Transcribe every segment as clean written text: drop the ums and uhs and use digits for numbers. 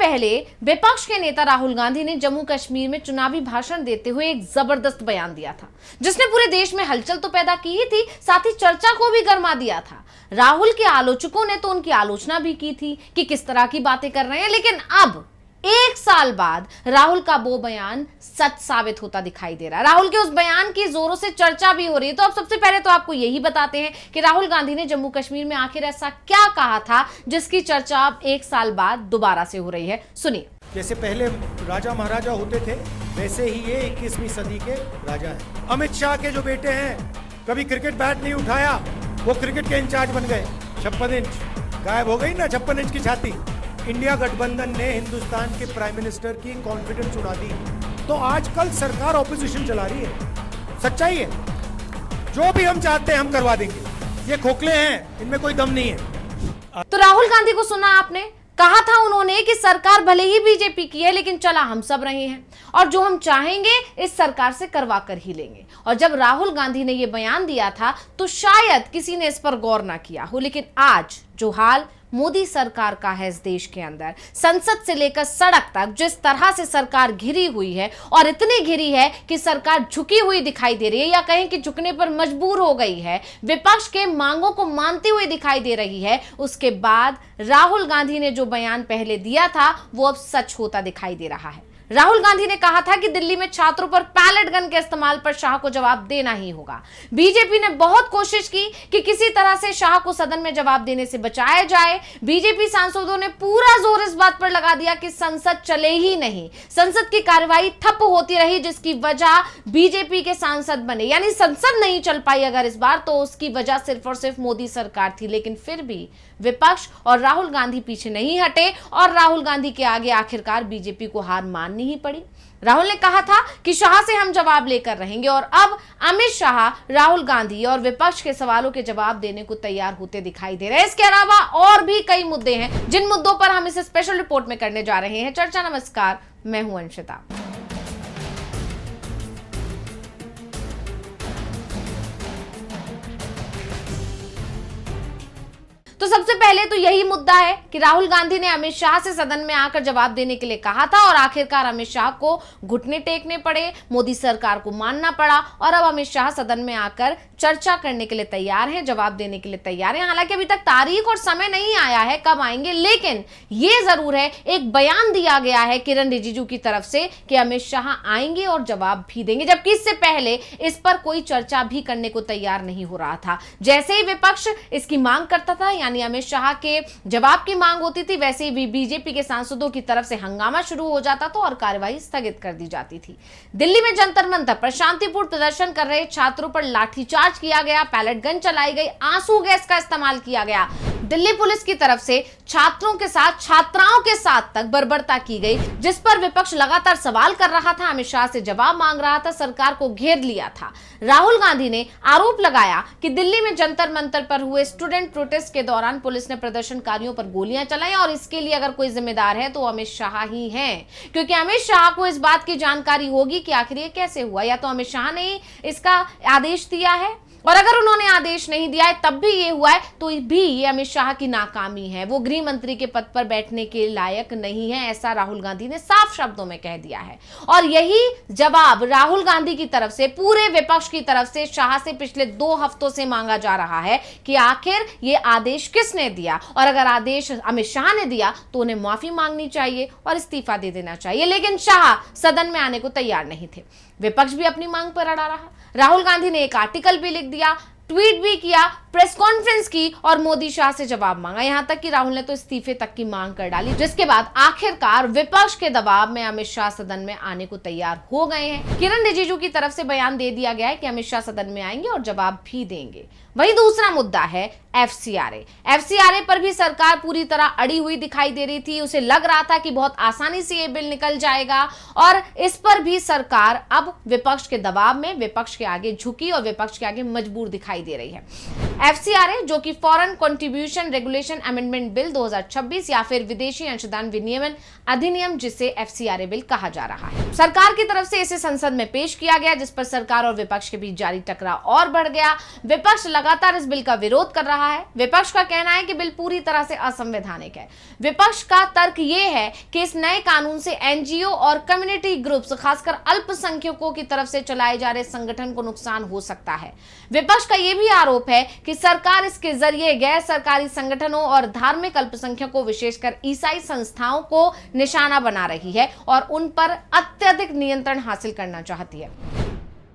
पहले विपक्ष के नेता राहुल गांधी ने जम्मू कश्मीर में चुनावी भाषण देते हुए एक जबरदस्त बयान दिया था, जिसने पूरे देश में हलचल तो पैदा की ही थी, साथ ही चर्चा को भी गर्मा दिया था। राहुल के आलोचकों ने तो उनकी आलोचना भी की थी कि किस तरह की बातें कर रहे हैं, लेकिन अब 1 साल बाद राहुल का वो बयान सच साबित होता दिखाई दे रहा है। राहुल के उस बयान की जोरों से चर्चा भी हो रही है। तो अब सबसे पहले तो आपको यही बताते हैं कि राहुल गांधी ने जम्मू कश्मीर में आखिर ऐसा क्या कहा था जिसकी चर्चा अब 1 साल बाद दोबारा से हो रही है। सुनिए। जैसे पहले राजा महाराजा होते थे, वैसे ही ये 21वीं सदी के राजा हैं। अमित शाह के जो बेटे हैं, कभी क्रिकेट बैट नहीं उठाया, वो क्रिकेट के इंचार्ज बन गए। 56 इंच गायब हो गई ना, 56 इंच की छाती। इंडिया गठबंधन ने हिंदुस्तान के प्राइम मिनिस्टर की कॉन्फिडेंस उड़ा दी। तो आजकल सरकार ऑपोजिशन चला रही है। सच्चाई है, जो भी हम चाहते हैं हम करवा देंगे। ये खोखले हैं, इनमें कोई दम नहीं है। तो राहुल गांधी को सुना आपने, कहा था उन्होंने कि सरकार भले ही बीजेपी की है, लेकिन चला हम सब रहे हैं और जो हम चाहेंगे इस सरकार से करवा कर ही लेंगे। और जब राहुल गांधी ने यह बयान दिया था तो शायद किसी ने इस पर गौर ना किया हो, लेकिन आज जो हाल मोदी सरकार का है इस देश के अंदर, संसद से लेकर सड़क तक जिस तरह से सरकार घिरी हुई है, और इतनी घिरी है कि सरकार झुकी हुई दिखाई दे रही है, या कहें कि झुकने पर मजबूर हो गई है, विपक्ष के मांगों को मानती हुई दिखाई दे रही है। उसके बाद राहुल गांधी ने जो बयान पहले दिया था वो अब सच होता दिखाई दे रहा है। राहुल गांधी ने कहा था कि दिल्ली में छात्रों पर पैलेट गन के इस्तेमाल पर शाह को जवाब देना ही होगा। बीजेपी ने बहुत कोशिश की कि किसी तरह से शाह को सदन में जवाब देने से बचाया जाए। बीजेपी सांसदों ने पूरा जोर इस बात पर लगा दिया कि संसद चले ही नहीं, संसद की कार्यवाही ठप होती रही, जिसकी वजह बीजेपी के सांसद बने। यानी संसद नहीं चल पाई अगर इस बार, तो उसकी वजह सिर्फ और सिर्फ मोदी सरकार थी। लेकिन फिर भी विपक्ष और राहुल गांधी पीछे नहीं हटे और राहुल गांधी के आगे आखिरकार बीजेपी को हार माननी ही पड़ी। राहुल ने कहा था कि शाह से हम जवाब लेकर रहेंगे, और अब अमित शाह राहुल गांधी और विपक्ष के सवालों के जवाब देने को तैयार होते दिखाई दे रहे हैं। इसके अलावा और भी कई मुद्दे हैं जिन मुद्दों पर हम इस स्पेशल रिपोर्ट में करने जा रहे हैं चर्चा। नमस्कार, मैं हूं अंशिता। तो सबसे पहले तो यही मुद्दा है कि राहुल गांधी ने अमित शाह से सदन में आकर जवाब देने के लिए कहा था, और आखिरकार अमित शाह को घुटने टेकने पड़े, मोदी सरकार को मानना पड़ा, और अब अमित शाह सदन में आकर चर्चा करने के लिए तैयार हैं, जवाब देने के लिए तैयार हैं। हालांकि अभी तक तारीख और समय नहीं आया है कब आएंगे, लेकिन यह जरूर है, एक बयान दिया गया है किरण रिजिजू की तरफ से कि अमित शाह आएंगे और जवाब भी देंगे, जबकि इससे पहले इस पर कोई चर्चा भी करने को तैयार नहीं हो रहा था। जैसे ही विपक्ष इसकी मांग करता था, यानी अमित शाह के जवाब की मांग होती थी, वैसे ही बीजेपी के सांसदों की तरफ से हंगामा शुरू हो जाता था और कार्यवाही स्थगित कर दी जाती थी। दिल्ली में जंतर मंतर पर शांतिपूर्ण प्रदर्शन कर रहे छात्रों पर लाठीचार्ज किया गया, पैलेट गन चलाई गई, आंसू गैस का इस्तेमाल किया गया। दिल्ली पुलिस की तरफ से छात्रों के साथ, छात्राओं के साथ तक बर्बरता की गई, जिस पर विपक्ष लगातार सवाल कर रहा था, अमित शाह से जवाब मांग रहा था, सरकार को घेर लिया था। राहुल गांधी ने आरोप लगाया कि दिल्ली में जंतर मंतर पर हुए स्टूडेंट प्रोटेस्ट के दौरान पुलिस ने प्रदर्शनकारियों पर गोलियां चलाई, और इसके लिए अगर कोई जिम्मेदार है तो अमित शाह ही हैं, क्योंकि अमित शाह को इस बात की जानकारी होगी कि आखिर ये कैसे हुआ। या तो अमित शाह ने इसका आदेश दिया है, और अगर उन्होंने आदेश नहीं दिया है तब भी ये हुआ है, तो भी ये अमित शाह की नाकामी है। वो गृह मंत्री के पद पर बैठने के लायक नहीं है, ऐसा राहुल गांधी ने साफ शब्दों में कह दिया है। और यही जवाब राहुल गांधी की तरफ से, पूरे विपक्ष की तरफ से शाह से पिछले 2 हफ्तों से मांगा जा रहा है कि आखिर ये आदेश किसने दिया, और अगर आदेश अमित शाह ने दिया तो उन्हें माफी मांगनी चाहिए और इस्तीफा दे देना चाहिए। लेकिन शाह सदन में आने को तैयार नहीं थे। विपक्ष भी अपनी मांग पर अड़ा रहा। राहुल गांधी ने एक आर्टिकल भी लिख दिया, ट्वीट भी किया, प्रेस कॉन्फ्रेंस की और मोदी शाह से जवाब मांगा। यहां तक कि राहुल ने तो इस्तीफे तक की मांग कर डाली, जिसके बाद आखिरकार विपक्ष के दबाव में अमित शाह सदन में आने को तैयार हो गए हैं। किरण रिजिजू की तरफ से बयान दे दिया गया है कि अमित शाह सदन में आएंगे और जवाब भी देंगे। वहीं दूसरा मुद्दा है एफसीआरए। एफसीआरए पर भी सरकार पूरी तरह अड़ी हुई दिखाई दे रही थी। उसे लग रहा था कि बहुत आसानी से ये बिल निकल जाएगा, और इस पर भी सरकार अब विपक्ष के दबाव में, विपक्ष के आगे झुकी और विपक्ष के आगे मजबूर दिखाई दे रही है। FCRA जो कि foreign contribution regulation amendment bill 2026 या फिर विदेशी अंशदान विनियमन अधिनियम जिसे FCRA बिल कहा जा रहा है, सरकार की तरफ से इसे संसद में पेश किया गया, जिस पर सरकार और विपक्ष के बीच जारी टकराव और बढ़ गया। विपक्ष लगातार इस बिल का विरोध कर रहा है। विपक्ष का कहना है कि बिल पूरी तरह से असंवैधानिक है। विपक्ष का तर्क यह है कि इस नए कानून से NGO और कम्युनिटी ग्रुप्स, खासकर अल्पसंख्यकों की तरफ से चलाए जा रहे संगठन को नुकसान हो सकता है। विपक्ष का यह भी आरोप है कि सरकार इसके जरिए गैर सरकारी संगठनों और धार्मिक अल्पसंख्यकों, विशेषकर ईसाई संस्थाओं को निशाना बना रही है और उन पर अत्यधिक नियंत्रण हासिल करना चाहती है।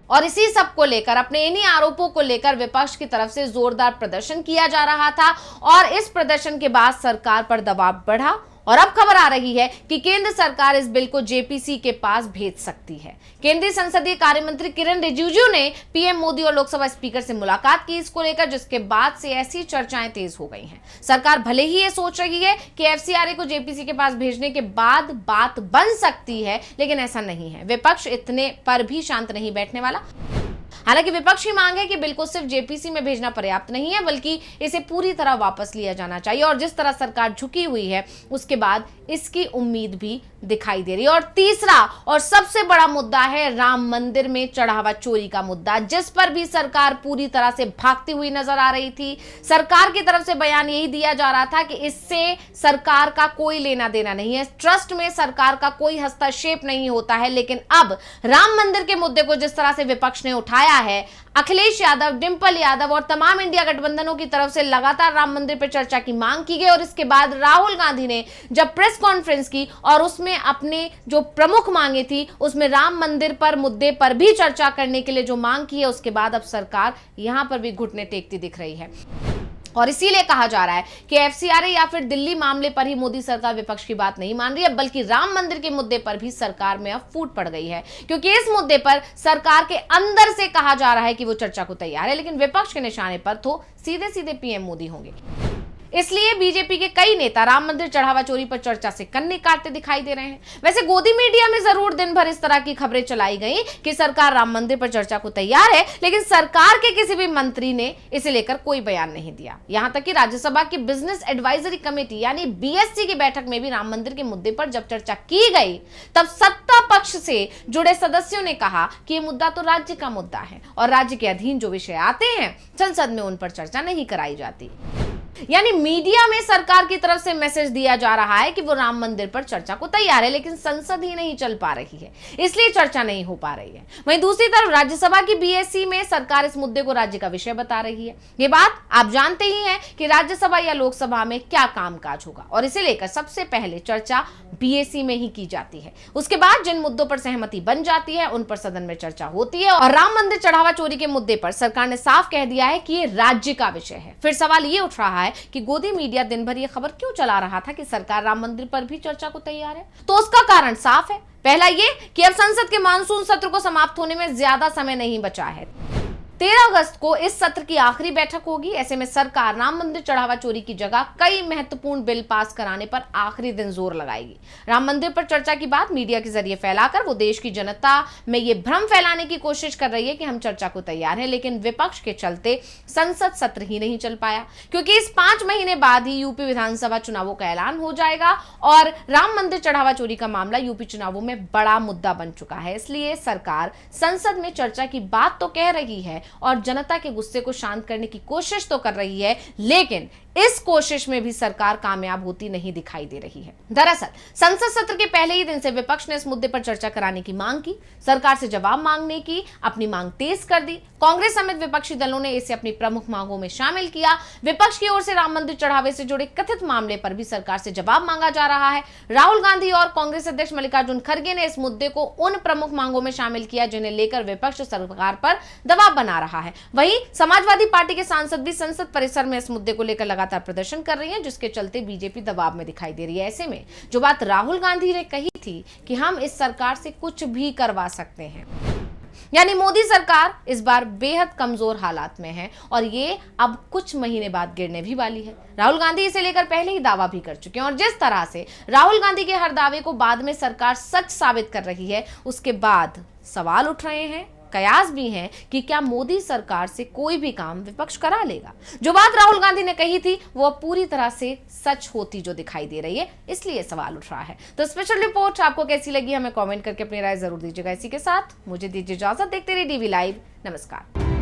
और इसी सब को लेकर, अपने इन्हीं आरोपों को लेकर विपक्ष की तरफ से जोरदार प्रदर्शन किया जा रहा था और इस प्रदर्शन के बाद सरकार पर दबाव बढ़ा और अब खबर आ रही है कि केंद्र सरकार इस बिल को JPC के पास भेज सकती है। केंद्रीय संसदीय कार्य मंत्री किरण रिजिजू ने PM मोदी और लोकसभा स्पीकर से मुलाकात की इसको लेकर, जिसके बाद से ऐसी चर्चाएं तेज हो गई हैं। सरकार भले ही ये सोच रही है कि FCRA को JPC के पास भेजने के बाद बात बन सकती है, लेकिन ऐसा नहीं है। विपक्ष इतने पर भी शांत नहीं बैठने वाला। हालांकि विपक्ष की मांग है कि बिल को सिर्फ JPC में भेजना पर्याप्त नहीं है, बल्कि इसे पूरी तरह वापस लिया जाना चाहिए और जिस तरह सरकार झुकी हुई है उसके बाद इसकी उम्मीद भी दिखाई दे रही है। और तीसरा और सबसे बड़ा मुद्दा है राम मंदिर में चढ़ावा चोरी का मुद्दा, जिस पर भी सरकार पूरी तरह से भागती हुई नजर आ रही थी। सरकार की तरफ से बयान यही दिया जा रहा था कि इससे सरकार का कोई लेना देना नहीं है, ट्रस्ट में सरकार का कोई हस्तक्षेप नहीं होता है। लेकिन अब राम मंदिर के मुद्दे को जिस तरह से विपक्ष ने उठाया है, अखिलेश यादव, डिंपल यादव और तमाम इंडिया गठबंधनों की तरफ से लगातार राम मंदिर पर चर्चा की मांग की गई और इसके बाद राहुल गांधी ने जब प्रेस कॉन्फ्रेंस की और उसमें अपने जो प्रमुख मांगे थी उसमें राम मंदिर पर मुद्दे पर भी चर्चा करने के लिए जो मांग की है, उसके बाद अब सरकार यहां पर भी घुटने टेकती दिख रही है। और इसीलिए कहा जा रहा है कि FCRA या फिर दिल्ली मामले पर ही मोदी सरकार विपक्ष की बात नहीं मान रही है, बल्कि राम मंदिर के मुद्दे पर भी सरकार में अब फूट पड़ गई है, क्योंकि इस मुद्दे पर सरकार के अंदर से कहा जा रहा है कि वो चर्चा को तैयार है, लेकिन विपक्ष के निशाने पर तो सीधे सीधे PM मोदी होंगे। इसलिए बीजेपी के कई नेता राम मंदिर चढ़ावा चोरी पर चर्चा से कन्नी काटते दिखाई दे रहे हैं। वैसे गोदी मीडिया में जरूर दिन भर इस तरह की खबरें चलाई गई कि सरकार राम मंदिर पर चर्चा को तैयार है, लेकिन सरकार के किसी भी मंत्री ने इसे लेकर कोई बयान नहीं दिया। यहां तक कि राज्यसभा की बिजनेस एडवाइजरी कमेटी यानी BSC की बैठक में भी राम मंदिर के मुद्दे पर जब चर्चा की गई, तब सत्ता पक्ष से जुड़े सदस्यों ने कहा कि यह मुद्दा तो राज्य का मुद्दा है और राज्य के अधीन जो विषय आते हैं संसद में उन पर चर्चा नहीं कराई जाती। यानी मीडिया में सरकार की तरफ से मैसेज दिया जा रहा है कि वो राम मंदिर पर चर्चा को तैयार है, लेकिन संसद ही नहीं चल पा रही है, इसलिए चर्चा नहीं हो पा रही है। वहीं दूसरी तरफ राज्यसभा की BSC में सरकार इस मुद्दे को राज्य का विषय बता रही है। ये बात आप जानते ही हैं कि राज्यसभा या लोकसभा में क्या कामकाज होगा और इसे लेकर सबसे पहले चर्चा BSC में ही की जाती है। उसके बाद जिन मुद्दों पर सहमति बन जाती है उन पर सदन में चर्चा होती है और राम मंदिर चढ़ावा चोरी के मुद्दे पर सरकार ने साफ कह दिया है कि ये राज्य का विषय है। फिर सवाल ये उठ रहा है कि गोदी मीडिया दिन भर ये खबर क्यों चला रहा था कि सरकार राम मंदिर पर भी चर्चा को तैयार है? तो उसका कारण साफ है। पहला ये कि अब संसद के मानसून सत्र को समाप्त होने में ज्यादा समय नहीं बचा है। 13 अगस्त को इस सत्र की आखिरी बैठक होगी। ऐसे में सरकार राम मंदिर चढ़ावा चोरी की जगह कई महत्वपूर्ण बिल पास कराने पर आखिरी दिन जोर लगाएगी। राम मंदिर पर चर्चा की बात मीडिया के जरिए फैलाकर वो देश की जनता में ये भ्रम फैलाने की कोशिश कर रही है कि हम चर्चा को तैयार हैं, लेकिन विपक्ष के चलते संसद सत्र ही नहीं चल पाया, क्योंकि इस 5 महीने बाद ही यूपी विधानसभा चुनावों का ऐलान हो जाएगा और राम मंदिर चढ़ावा चोरी का मामला यूपी चुनावों में बड़ा मुद्दा बन चुका है। इसलिए सरकार संसद में चर्चा की बात तो कह रही है और जनता के गुस्से को शांत करने की कोशिश तो कर रही है, लेकिन इस कोशिश में भी सरकार कामयाब होती नहीं दिखाई दे रही है। दरअसल संसद सत्र के पहले ही दिन से विपक्ष ने इस मुद्दे पर चर्चा कराने की मांग की, सरकार से जवाब मांगने की अपनी मांग तेज कर दी। कांग्रेस समेत विपक्षी दलों ने इसे अपनी प्रमुख मांगों में शामिल किया। विपक्ष की ओर से राम मंदिर चढ़ावे से जुड़े कथित मामले पर भी सरकार से जवाब मांगा जा रहा है। राहुल गांधी और कांग्रेस अध्यक्ष मल्लिकार्जुन खड़गे ने इस मुद्दे को उन प्रमुख मांगों में शामिल किया जिन्हें लेकर विपक्ष सरकार पर दबाव बना रहा है। वहीं समाजवादी पार्टी के सांसद भी संसद परिसर में इस मुद्दे को लेकर लगातार प्रदर्शन कर रही है, जिसके चलते बीजेपी दबाव में दिखाई दे रही है। ऐसे में जो बात राहुल गांधी ने कही थी कि हम इस सरकार से कुछ भी करवा सकते हैं, यानी मोदी सरकार इस बार बेहद कमजोर हालात में है और ये अब कुछ महीने बाद गिरने भी वाली है। राहुल गांधी इसे लेकर पहले ही दावा भी कर चुके हैं और जिस तरह से राहुल गांधी के हर दावे को बाद में सरकार सच साबित कर रही है, उसके बाद सवाल उठ रहे हैं कयास भी हैं कि क्या मोदी सरकार से कोई भी काम विपक्ष करा लेगा। जो बात राहुल गांधी ने कही थी वो अब पूरी तरह से सच होती जो दिखाई दे रही है, इसलिए सवाल उठ रहा है। तो स्पेशल रिपोर्ट आपको कैसी लगी हमें कमेंट करके अपनी राय जरूर दीजिएगा। इसी के साथ मुझे दीजिए इजाजत। देखते रहिए DV लाइव। नमस्कार।